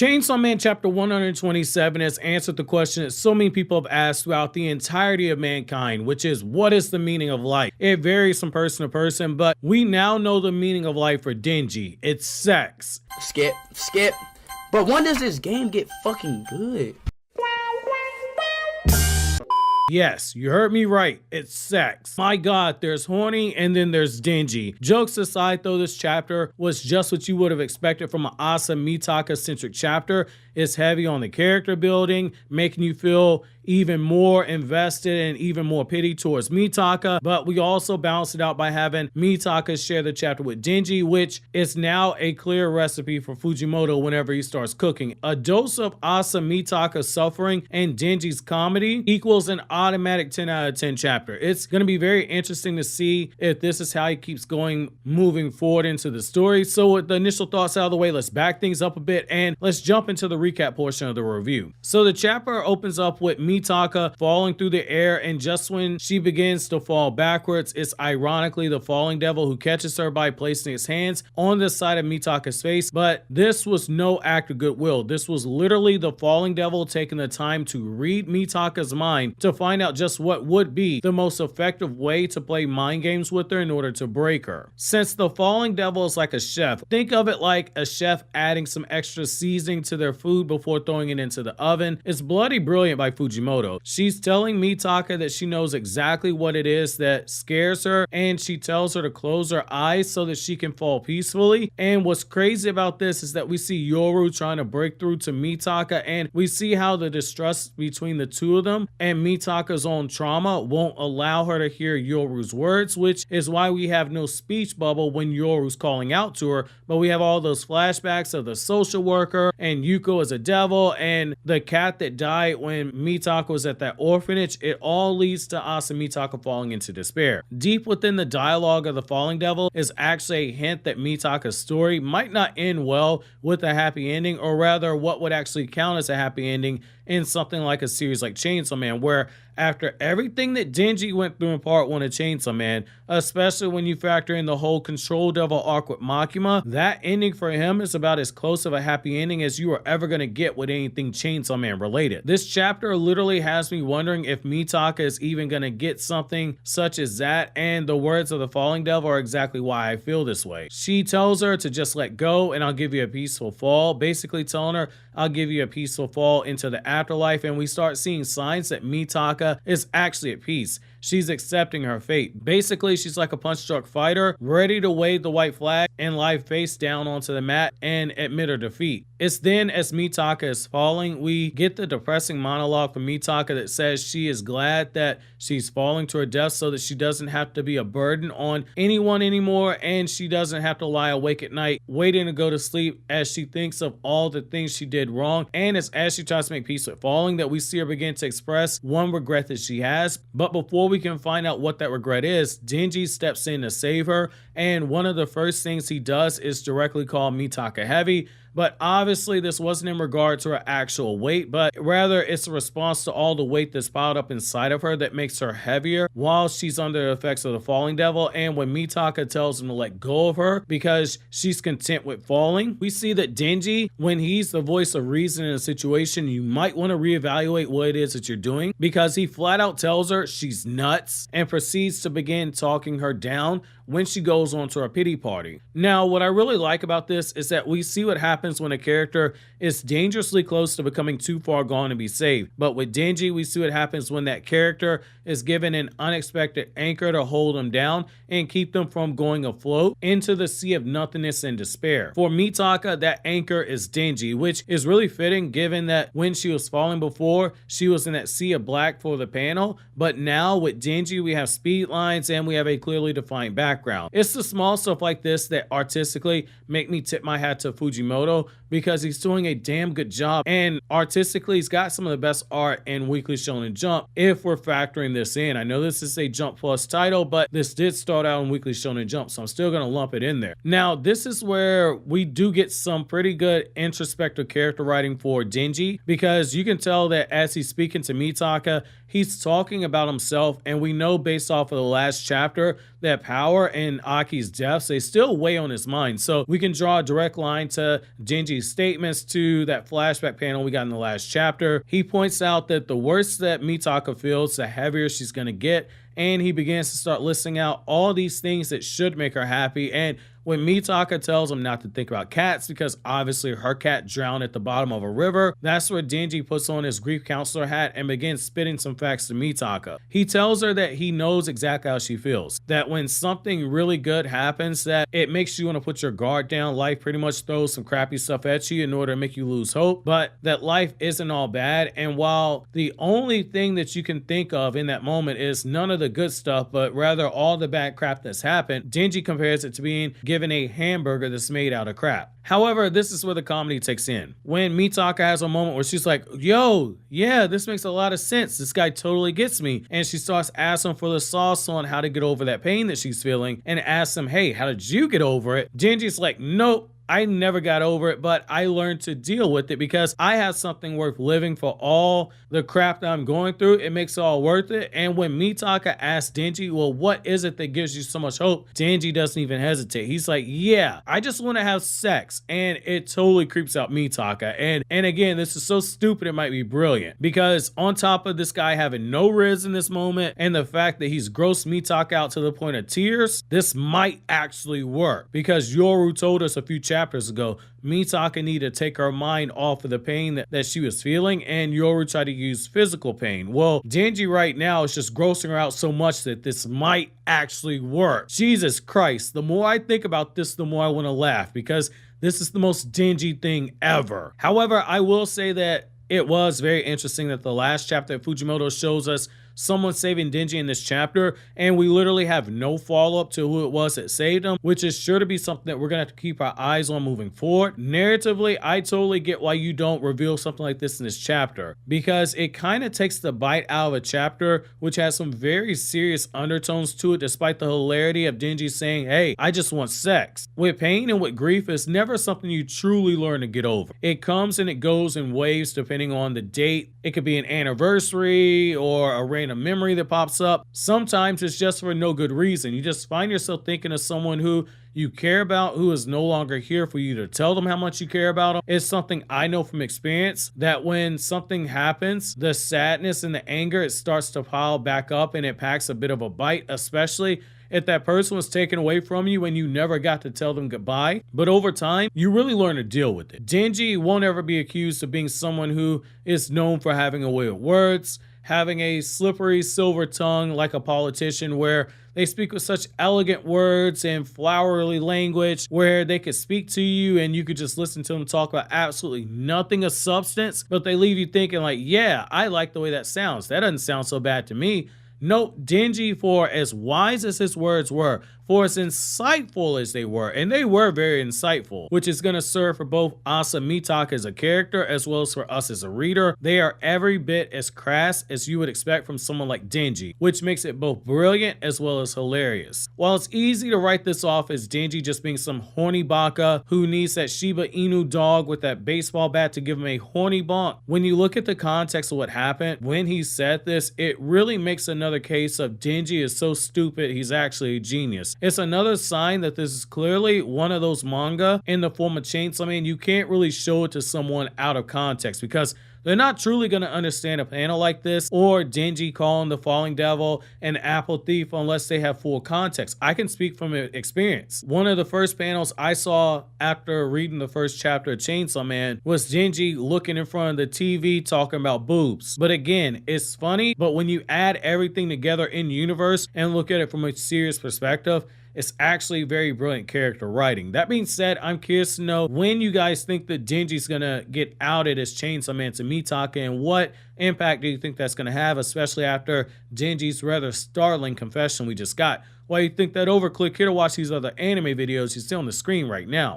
Chainsaw Man chapter 127 has answered the question that so many people have asked throughout the entirety of mankind, which is, what is the meaning of life? It varies from person to person, but we now know the meaning of life for Denji. It's sex. Skip. But when does this game get fucking good? Yes, you heard me right. It's sex. My god, there's Horny and then there's Denji. Jokes aside though, this chapter was just what you would have expected from an Asa Mitaka centric chapter. It's heavy on the character building, making you feel even more invested and even more pity towards Mitaka, but we also balanced it out by having Mitaka share the chapter with Denji, which is now a clear recipe for Fujimoto whenever he starts cooking. A dose of Asa Mitaka's suffering and Denji's comedy equals an automatic 10 out of 10 chapter. It's going to be very interesting to see if this is how he keeps going moving forward into the story. So with the initial thoughts out of the way, let's back things up a bit and let's jump into the recap portion of the review. So the chapter opens up with Mitaka falling through the air, and just when she begins to fall backwards, it's ironically the falling devil who catches her by placing his hands on the side of Mitaka's face. But this was no act of goodwill. This was literally the falling devil taking the time to read Mitaka's mind to find out just what would be the most effective way to play mind games with her in order to break her. Since the falling devil is like a chef, think of it like a chef adding some extra seasoning to their food before throwing it into the oven. It's bloody brilliant by Fujimoto. She's telling Mitaka that she knows exactly what it is that scares her, and she tells her to close her eyes so that she can fall peacefully. And what's crazy about this is that we see Yoru trying to break through to Mitaka, and we see how the distrust between the two of them and Mitaka's own trauma won't allow her to hear Yoru's words, which is why we have no speech bubble when Yoru's calling out to her, but we have all those flashbacks of the social worker and Yuko as a devil and the cat that died when Mitaka was at that orphanage. It all leads to Asa Mitaka falling into despair. Deep within the dialogue of the falling devil is actually a hint that Mitaka's story might not end well with a happy ending, or rather what would actually count as a happy ending in something like a series like Chainsaw Man, where after everything that Denji went through in part 1 of Chainsaw Man, especially when you factor in the whole control devil arc with Makima, that ending for him is about as close of a happy ending as you are ever going to get with anything Chainsaw Man related. This chapter literally has me wondering if Mitaka is even going to get something such as that, and the words of the falling devil are exactly why I feel this way. She tells her to just let go and I'll give you a peaceful fall, basically telling her I'll give you a peaceful fall into the afterlife, and we start seeing signs that Mitaka is actually at peace. She's accepting her fate. Basically, she's like a punch-drunk fighter, ready to wave the white flag and lie face down onto the mat and admit her defeat. It's then, as Mitaka is falling, we get the depressing monologue from Mitaka that says she is glad that she's falling to her death so that she doesn't have to be a burden on anyone anymore, and she doesn't have to lie awake at night waiting to go to sleep as she thinks of all the things she did wrong. And it's as she tries to make peace with falling that we see her begin to express one regret that she has. But before we can find out what that regret is, Denji steps in to save her, and one of the first things he does is directly call Mitaka heavy. But obviously this wasn't in regard to her actual weight, but rather it's a response to all the weight that's piled up inside of her that makes her heavier while she's under the effects of the falling devil. And when Mitaka tells him to let go of her because she's content with falling, we see that Denji, when he's the voice of reason in a situation, you might want to reevaluate what it is that you're doing, because he flat out tells her she's nuts and proceeds to begin talking her down when she goes on to her pity party. Now, what I really like about this is that we see what happens when a character is dangerously close to becoming too far gone to be saved. But with Denji, we see what happens when that character is given an unexpected anchor to hold them down and keep them from going afloat into the sea of nothingness and despair. For Mitaka, that anchor is Denji, which is really fitting given that when she was falling before, she was in that sea of black for the panel. But now with Denji, we have speed lines and we have a clearly defined background. It's the small stuff like this that artistically make me tip my hat to Fujimoto, because he's doing a damn good job, and artistically he's got some of the best art in Weekly Shonen Jump if we're factoring this in. I know this is a Jump Plus title, but this did start out in Weekly Shonen Jump, so I'm still going to lump it in there. Now, this is where we do get some pretty good introspective character writing for Denji, because you can tell that as he's speaking to Mitaka, he's talking about himself, and we know based off of the last chapter that power and Aki's deaths, they still weigh on his mind. So we can draw a direct line to Denji's statements to that flashback panel we got in the last chapter. He points out that the worse that Mitaka feels, the heavier she's going to get. And he begins to start listing out all these things that should make her happy. And when Mitaka tells him not to think about cats because obviously her cat drowned at the bottom of a river, that's where Denji puts on his grief counselor hat and begins spitting some facts to Mitaka. He tells her that he knows exactly how she feels, that when something really good happens, that it makes you want to put your guard down. Life pretty much throws some crappy stuff at you in order to make you lose hope, but that life isn't all bad. And while the only thing that you can think of in that moment is none of the good stuff, but rather all the bad crap that's happened, Denji compares it to being given a hamburger that's made out of crap. However, this is where the comedy takes in. When Mitaka has a moment where she's like, yo, yeah, this makes a lot of sense. This guy totally gets me. And she starts asking for the sauce on how to get over that pain that she's feeling and asks him, hey, how did you get over it? Denji's like, nope. I never got over it, but I learned to deal with it because I have something worth living for all the crap that I'm going through. It makes it all worth it. And when Mitaka asks Denji, well, what is it that gives you so much hope? Denji doesn't even hesitate. He's like, yeah, I just want to have sex. And it totally creeps out Mitaka. And again, this is so stupid, it might be brilliant because on top of this guy having no riz in this moment and the fact that he's grossed Mitaka out to the point of tears, this might actually work because Yoru told us a few chapters ago, Mitaka needed to take her mind off of the pain that she was feeling, and Yoru tried to use physical pain. Well, Denji right now is just grossing her out so much that this might actually work. Jesus Christ, the more I think about this, the more I want to laugh because this is the most Denji thing ever. However, I will say that it was very interesting that the last chapter that Fujimoto shows us someone saving Denji in this chapter, and we literally have no follow-up to who it was that saved him, which is sure to be something that we're gonna have to keep our eyes on moving forward. Narratively, I totally get why you don't reveal something like this in this chapter, because it kind of takes the bite out of a chapter which has some very serious undertones to it, despite the hilarity of Denji saying, hey, I just want sex. With pain and with grief, it's never something you truly learn to get over. It comes and it goes in waves depending on the date. It could be an anniversary or a random memory that pops up. Sometimes it's just for no good reason. You just find yourself thinking of someone who you care about who is no longer here for you to tell them how much you care about them. It's something I know from experience that when something happens, the sadness and the anger, it starts to pile back up and it packs a bit of a bite, especially if that person was taken away from you and you never got to tell them goodbye. But over time, you really learn to deal with it. Denji won't ever be accused of being someone who is known for having a way of words, having a slippery silver tongue like a politician where they speak with such elegant words and flowery language where they could speak to you and you could just listen to them talk about absolutely nothing of substance, but they leave you thinking like, yeah, I like the way that sounds. That doesn't sound so bad to me. Nope, Denji, for as wise as his words were, for as insightful as they were, and they were very insightful, which is going to serve for both Asa Mitaka as a character as well as for us as a reader. They are every bit as crass as you would expect from someone like Denji, which makes it both brilliant as well as hilarious. While it's easy to write this off as Denji just being some horny baka who needs that Shiba Inu dog with that baseball bat to give him a horny bonk, when you look at the context of what happened when he said this, it really makes another case of Denji is so stupid he's actually a genius. It's another sign that this is clearly one of those manga in the form of Chainsaw Man. You can't really show it to someone out of context because they're not truly going to understand a panel like this or Denji calling the falling devil an apple thief unless they have full context. I can speak from experience. One of the first panels I saw after reading the first chapter of Chainsaw Man was Denji looking in front of the TV talking about boobs. But again, it's funny, but when you add everything together in universe and look at it from a serious perspective, it's actually very brilliant character writing. That being said, I'm curious to know when you guys think that Denji's gonna get outed as Chainsaw Man to Mitaka, and what impact do you think that's gonna have, especially after Denji's rather startling confession we just got. While you think that over, click here to watch these other anime videos you see on the screen right now.